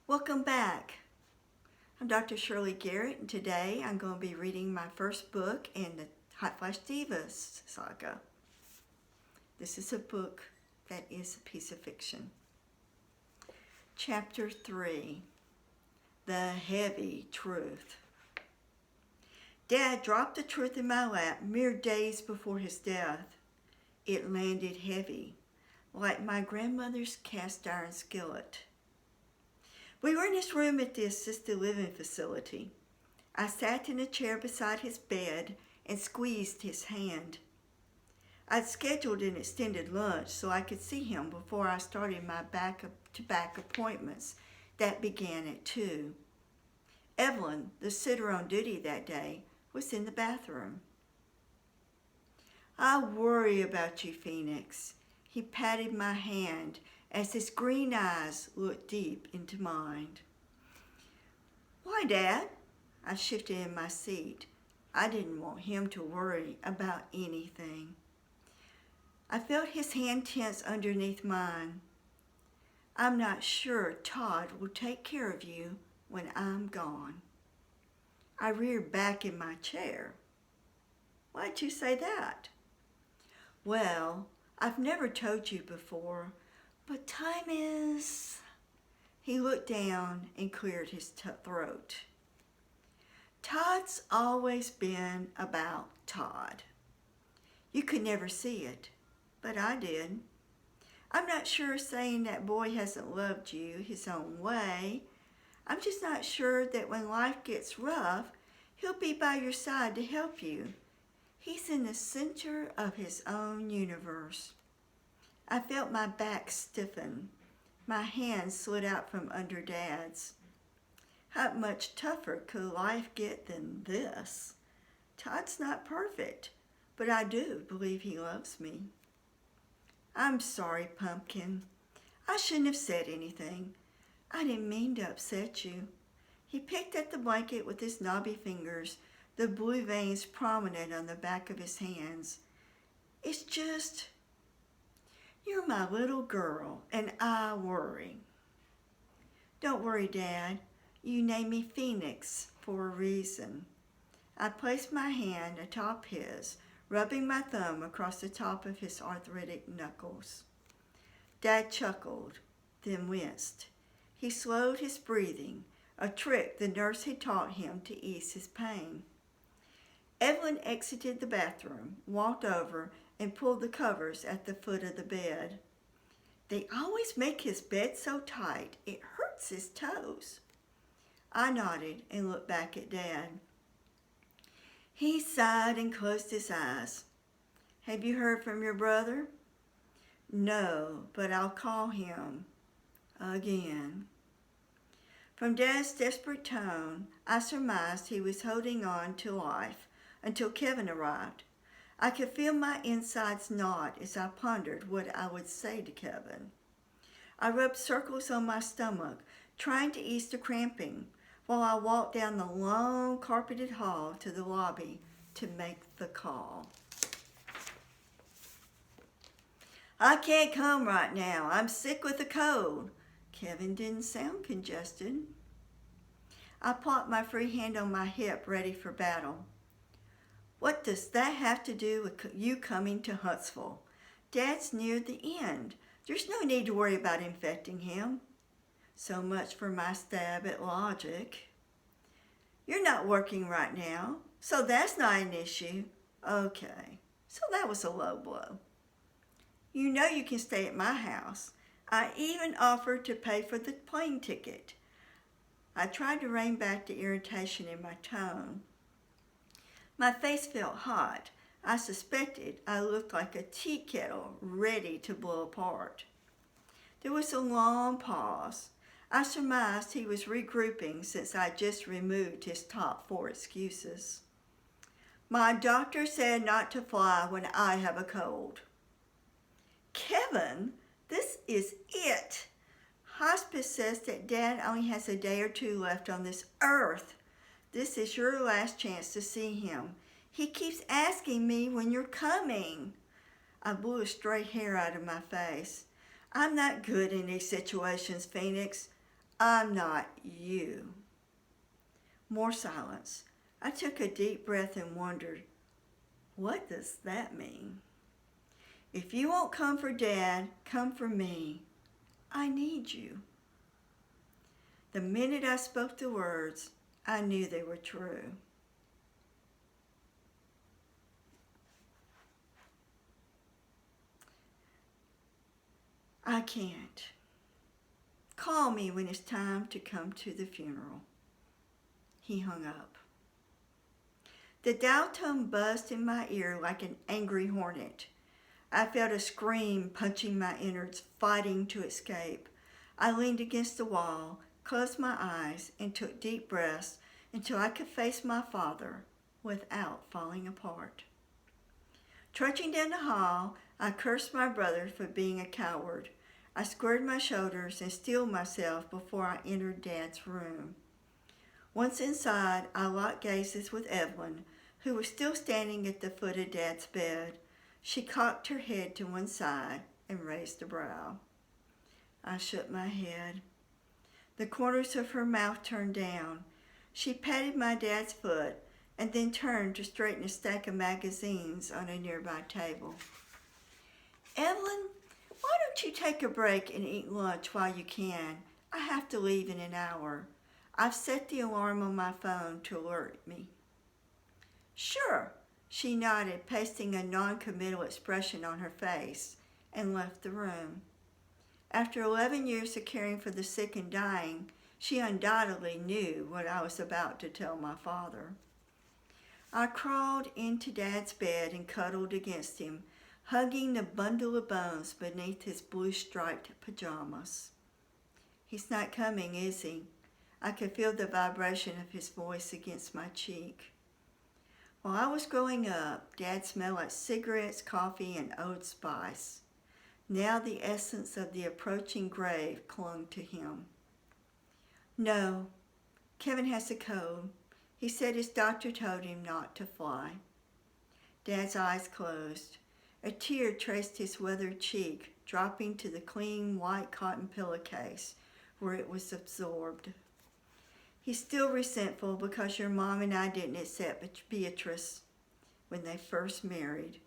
Welcome back. I'm Dr. Shirley Garrett, and today I'm going to be reading my first book in the Hot Flash Divas Saga. This is a book that is a piece of fiction. Chapter 3, The Heavy Truth. Dad dropped the truth in my lap mere days before his death. It landed heavy, like my grandmother's cast iron skillet. We were in his room at the assisted living facility. I sat in a chair beside his bed and squeezed his hand. I'd scheduled an extended lunch so I could see him before I started my back-to-back appointments that began at 2. Evelyn, the sitter on duty that day, was in the bathroom. "I worry about you, Phoenix." He patted my hand as his green eyes looked deep into mine. "Why, Dad?" I shifted in my seat. I didn't want him to worry about anything. I felt his hand tense underneath mine. "I'm not sure Todd will take care of you when I'm gone." I reared back in my chair. "Why'd you say that?" "Well, I've never told you before, but time is..." He looked down and cleared his throat. "Todd's always been about Todd. You could never see it, but I did. I'm not sure saying that boy hasn't loved you his own way. I'm just not sure that when life gets rough, he'll be by your side to help you. He's in the center of his own universe." I felt my back stiffen. My hands slid out from under Dad's. How much tougher could life get than this? Todd's not perfect, but I do believe he loves me. "I'm sorry, Pumpkin. I shouldn't have said anything. I didn't mean to upset you." He picked at the blanket with his knobby fingers, the blue veins prominent on the back of his hands. "It's just, you're my little girl, and I worry." "Don't worry, Dad. You named me Phoenix for a reason." I placed my hand atop his, rubbing my thumb across the top of his arthritic knuckles. Dad chuckled, then winced. He slowed his breathing, a trick the nurse had taught him to ease his pain. Evelyn exited the bathroom, walked over, and pulled the covers at the foot of the bed. "They always make his bed so tight, it hurts his toes." I nodded and looked back at Dad. He sighed and closed his eyes. "Have you heard from your brother?" "No, but I'll call him again." From Dad's desperate tone, I surmised he was holding on to life until Kevin arrived. I could feel my insides knot as I pondered what I would say to Kevin. I rubbed circles on my stomach, trying to ease the cramping, while I walked down the long carpeted hall to the lobby to make the call. "I can't come right now. I'm sick with a cold." Kevin didn't sound congested. I plopped my free hand on my hip, ready for battle. "What does that have to do with you coming to Huntsville? Dad's near the end. There's no need to worry about infecting him." So much for my stab at logic. "You're not working right now, so that's not an issue." "Okay, so that was a low blow." "You know you can stay at my house. I even offered to pay for the plane ticket." I tried to rein back the irritation in my tone. My face felt hot. I suspected I looked like a tea kettle ready to blow apart. There was a long pause. I surmised he was regrouping since I just removed his top 4 excuses. "My doctor said not to fly when I have a cold." "Kevin, this is it. Hospice says that Dad only has a day or 2 left on this earth. This is your last chance to see him. He keeps asking me when you're coming." I blew a stray hair out of my face. "I'm not good in these situations, Phoenix. I'm not you. More silence. I took a deep breath and wondered, what does that mean? If you won't come for Dad, come for me. I need you. The minute I spoke the words, I knew they were true. I can't. Call me when it's time to come to the funeral. He hung up. The dial tone buzzed in my ear like an angry hornet. I felt a scream punching my innards, fighting to escape. I leaned against the wall, closed my eyes, and took deep breaths until I could face my father without falling apart. Trudging down the hall, I cursed my brother for being a coward. I squared my shoulders and steeled myself before I entered Dad's room. Once inside, I locked gazes with Evelyn, who was still standing at the foot of Dad's bed. She cocked her head to one side and raised a brow. I shook my head. The corners of her mouth turned down. She patted my dad's foot and then turned to straighten a stack of magazines on a nearby table. Evelyn, why don't you take a break and eat lunch while you can? I have to leave in an hour. I've set the alarm on my phone to alert me. Sure, she nodded, pasting a non-committal expression on her face, and left the room. After 11 years of caring for the sick and dying, she undoubtedly knew what I was about to tell my father. I crawled into Dad's bed and cuddled against him, hugging the bundle of bones beneath his blue-striped pajamas. He's not coming, is he? I could feel the vibration of his voice against my cheek. While I was growing up, Dad smelled like cigarettes, coffee, and Old Spice. Now the essence of the approaching grave clung to him. No, Kevin has a cold. He said his doctor told him not to fly. Dad's eyes closed. A tear traced his weathered cheek, dropping to the clean white cotton pillowcase where it was absorbed. He's still resentful because your mom and I didn't accept Beatrice when they first married.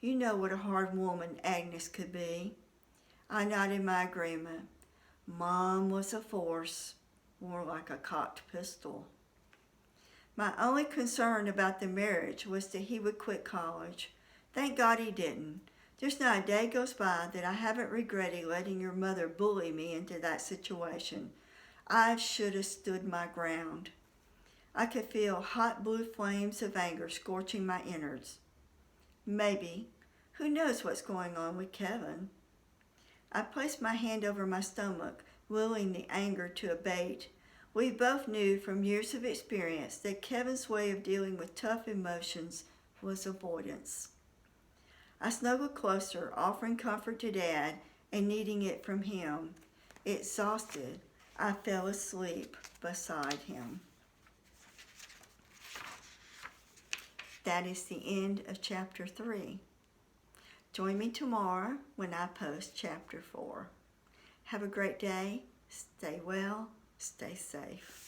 You know what a hard woman Agnes could be. I nodded my agreement. Mom was a force, more like a cocked pistol. My only concern about the marriage was that he would quit college. Thank God he didn't. There's not a day goes by that I haven't regretted letting your mother bully me into that situation. I should have stood my ground. I could feel hot blue flames of anger scorching my innards. Maybe. Who knows what's going on with Kevin? I placed my hand over my stomach, willing the anger to abate. We both knew from years of experience that Kevin's way of dealing with tough emotions was avoidance. I snuggled closer, offering comfort to Dad and needing it from him. Exhausted, I fell asleep beside him. That is the end of chapter 3. Join me tomorrow when I post chapter 4. Have a great day. Stay well. Stay safe.